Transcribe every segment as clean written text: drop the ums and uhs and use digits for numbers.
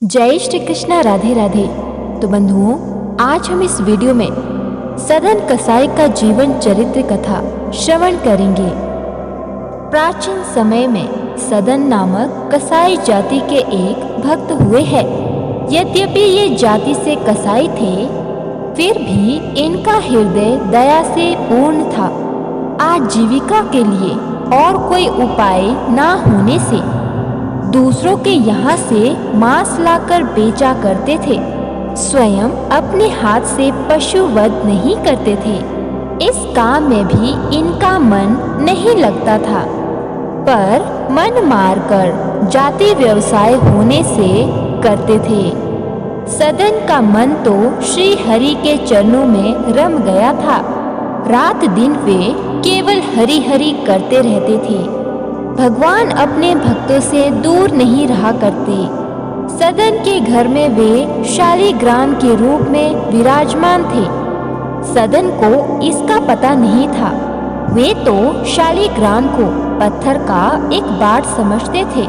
जय श्री कृष्णा, राधे राधे। तो बंधुओं, आज हम इस वीडियो में सदन कसाई का जीवन चरित्र कथा श्रवण करेंगे। प्राचीन समय में सदन नामक कसाई जाति के एक भक्त हुए हैं। यद्यपि ये जाति से कसाई थे, फिर भी इनका हृदय दया से पूर्ण था। आजीविका के लिए और कोई उपाय ना होने से दूसरों के यहाँ से मांस लाकर बेचा करते थे। स्वयं अपने हाथ से पशु वध नहीं करते थे। इस काम में भी इनका मन नहीं लगता था, पर मन मारकर जाति व्यवसाय होने से करते थे। सदन का मन तो श्री हरि के चरणों में रम गया था। रात दिन वे केवल हरि हरि करते रहते थे। भगवान अपने भक्तों से दूर नहीं रहा करते। सदन के घर में वे शालिग्राम के रूप में विराजमान थे। सदन को इसका पता नहीं था। वे तो शालिग्राम को पत्थर का एक बाट समझते थे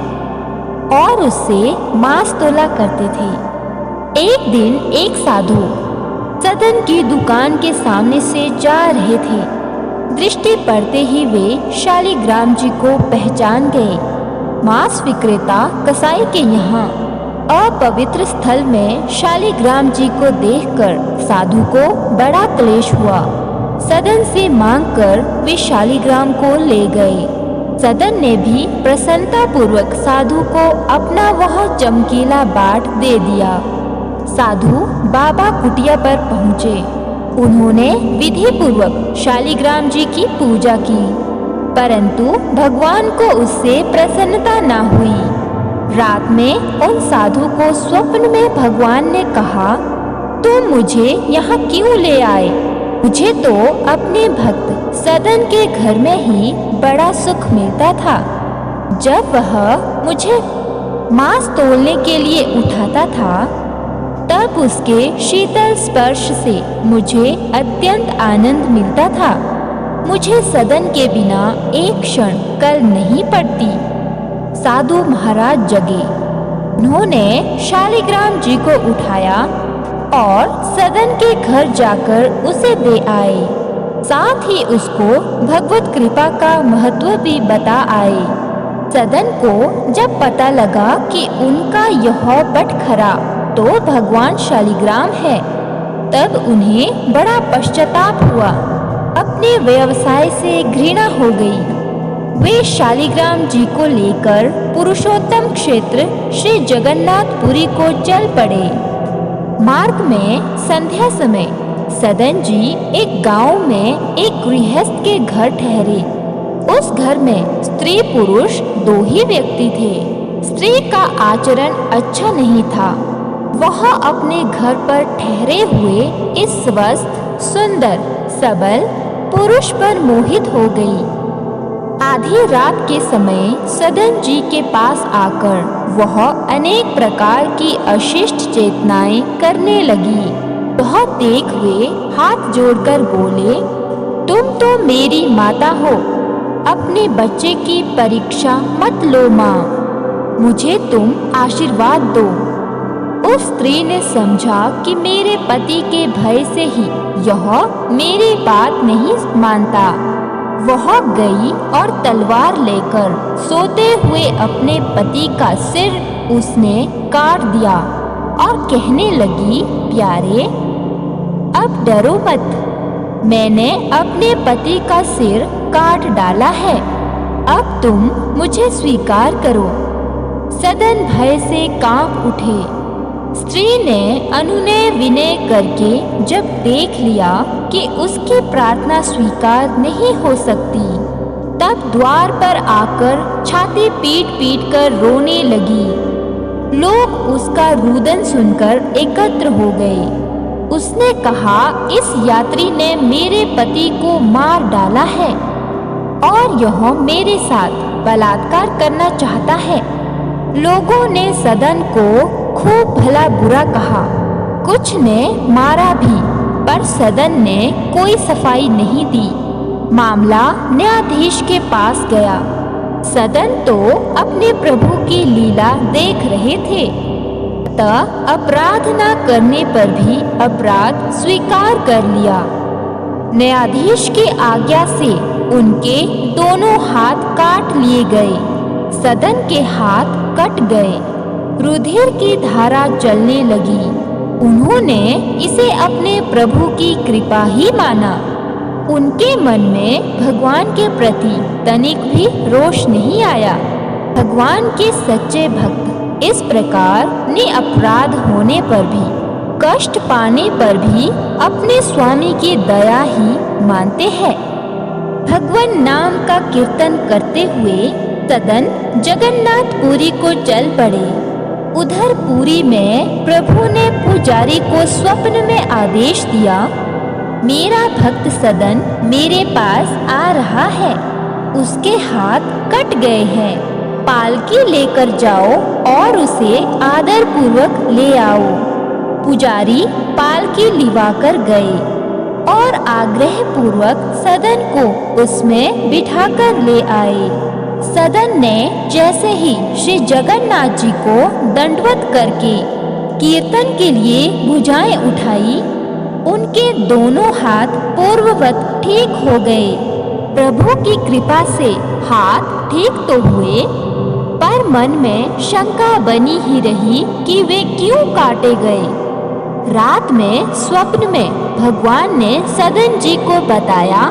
और उससे मांस तोला करते थे। एक दिन एक साधु सदन की दुकान के सामने से जा रहे थे। दृष्टि पड़ते ही वे शालिग्राम जी को पहचान गए। मांस विक्रेता कसाई के यहाँ अपवित्र स्थल में शालिग्राम जी को देखकर साधु को बड़ा क्लेश हुआ। सदन से मांगकर वे शालिग्राम को ले गए। सदन ने भी प्रसन्नता पूर्वक साधु को अपना वह चमकीला बाट दे दिया। साधु बाबा कुटिया पर पहुँचे। उन्होंने विधि पूर्वक शालिग्राम जी की पूजा की, परंतु भगवान को उससे प्रसन्नता न हुई। रात में उन साधु को स्वप्न में भगवान ने कहा, तुम मुझे यहाँ क्यों ले आए? मुझे तो अपने भक्त सदन के घर में ही बड़ा सुख मिलता था। जब वह मुझे मांस तोलने के लिए उठाता था, तब उसके शीतल स्पर्श से मुझे अत्यंत आनंद मिलता था। मुझे सदन के बिना एक क्षण कल नहीं पड़ती। साधु महाराज जगे। उन्होंने शालिग्राम जी को उठाया और सदन के घर जाकर उसे दे आए। साथ ही उसको भगवत कृपा का महत्व भी बता आए। सदन को जब पता लगा कि उनका यह बटखरा तो भगवान शालिग्राम है, तब उन्हें बड़ा पश्चाताप हुआ। अपने व्यवसाय से घृणा हो गई। वे शालिग्राम जी को लेकर पुरुषोत्तम क्षेत्र श्री जगन्नाथपुरी को चल पड़े। मार्ग में संध्या समय सदन जी एक गांव में एक गृहस्थ के घर ठहरे। उस घर में स्त्री पुरुष दो ही व्यक्ति थे। स्त्री का आचरण अच्छा नहीं था। वह अपने घर पर ठहरे हुए इस स्वस्थ सुंदर सबल पुरुष पर मोहित हो गई। आधी रात के समय सदन जी के पास आकर वह अनेक प्रकार की अशिष्ट चेतनाएं करने लगी। वह देख वे हाथ जोड़कर बोले, तुम तो मेरी माता हो, अपने बच्चे की परीक्षा मत लो माँ, मुझे तुम आशीर्वाद दो। उस स्त्री ने समझा कि मेरे पति के भय से ही यह मेरी बात नहीं मानता। वह गई और तलवार लेकर सोते हुए अपने पति का सिर उसने काट दिया और कहने लगी, प्यारे अब डरो मत, मैंने अपने पति का सिर काट डाला है, अब तुम मुझे स्वीकार करो। सदन भय से कांप उठे। स्त्री ने अनुनय विनय करके जब देख लिया कि उसकी प्रार्थना स्वीकार नहीं हो सकती, तब द्वार पर आकर छाती पीट पीट कर रोने लगी। लोग उसका रुदन सुनकर एकत्र हो गए। उसने कहा, इस यात्री ने मेरे पति को मार डाला है और यह मेरे साथ बलात्कार करना चाहता है। लोगों ने सदन को खूब भला बुरा कहा। कुछ ने मारा भी, पर सदन ने कोई सफाई नहीं दी। मामला न्यायाधीश के पास गया। सदन तो अपने प्रभु की लीला देख रहे थे। अपराध न करने पर भी अपराध स्वीकार कर लिया। न्यायाधीश की आज्ञा से उनके दोनों हाथ काट लिए गए। सदन के हाथ कट गए। रुधिर की धारा चलने लगी। उन्होंने इसे अपने प्रभु की कृपा ही माना। उनके मन में भगवान के प्रति तनिक भी रोष नहीं आया। भगवान के सच्चे भक्त इस प्रकार निरपराध होने पर भी, कष्ट पाने पर भी अपने स्वामी की दया ही मानते हैं। भगवान नाम का कीर्तन करते हुए सदन जगन्नाथपुरी को चल पड़े। उधर पुरी में प्रभु ने पुजारी को स्वप्न में आदेश दिया, मेरा भक्त सदन मेरे पास आ रहा है। उसके हाथ कट गए हैं। पालकी लेकर जाओ और उसे आदर पूर्वक ले आओ। पुजारी पालकी लिवाकर गए और आग्रह पूर्वक सदन को उसमें बिठाकर ले आए। सदन ने जैसे ही श्री जगन्नाथ जी को दंडवत करके कीर्तन के लिए भुजाएं उठाई, उनके दोनों हाथ पूर्ववत ठीक हो गए। प्रभु की कृपा से हाथ ठीक तो हुए, पर मन में शंका बनी ही रही कि वे क्यों काटे गए। रात में स्वप्न में भगवान ने सदन जी को बताया,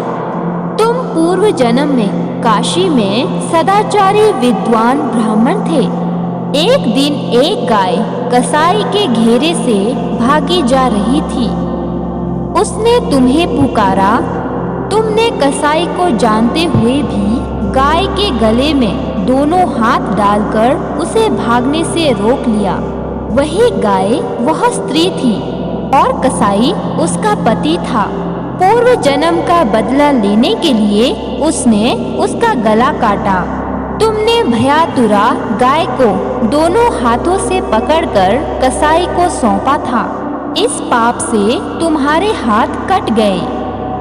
तुम पूर्व जन्म में काशी में सदाचारी विद्वान ब्राह्मण थे। एक दिन एक गाय कसाई के घेरे से भागी जा रही थी। उसने तुम्हें पुकारा। तुमने कसाई को जानते हुए भी गाय के गले में दोनों हाथ डालकर उसे भागने से रोक लिया। वही गाय वह स्त्री थी और कसाई उसका पति था। पूर्व जन्म का बदला लेने के लिए उसने उसका गला काटा। तुमने भयातुरा गाय को दोनों हाथों से पकड़कर कसाई को सौंपा था। इस पाप से तुम्हारे हाथ कट गए।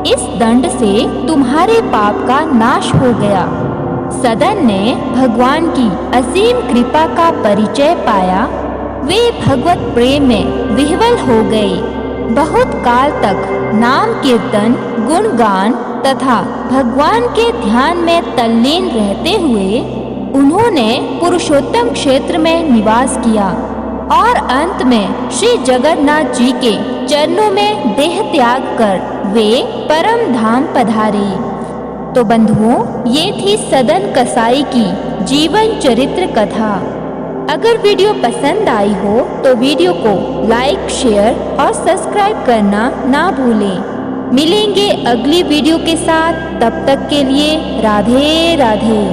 इस दंड से तुम्हारे पाप का नाश हो गया। सदन ने भगवान की असीम कृपा का परिचय पाया। वे भगवत प्रेम में विह्वल हो गए। बहुत काल तक नाम कीर्तन, गुणगान तथा भगवान के ध्यान में तल्लीन रहते हुए उन्होंने पुरुषोत्तम क्षेत्र में निवास किया और अंत में श्री जगन्नाथ जी के चरणों में देह त्याग कर वे परम धाम पधारे। तो बंधुओं, ये थी सदन कसाई की जीवन चरित्र कथा। अगर वीडियो पसंद आई हो तो वीडियो को लाइक, शेयर और सब्सक्राइब करना ना भूलें। मिलेंगे अगली वीडियो के साथ। तब तक के लिए राधे राधे।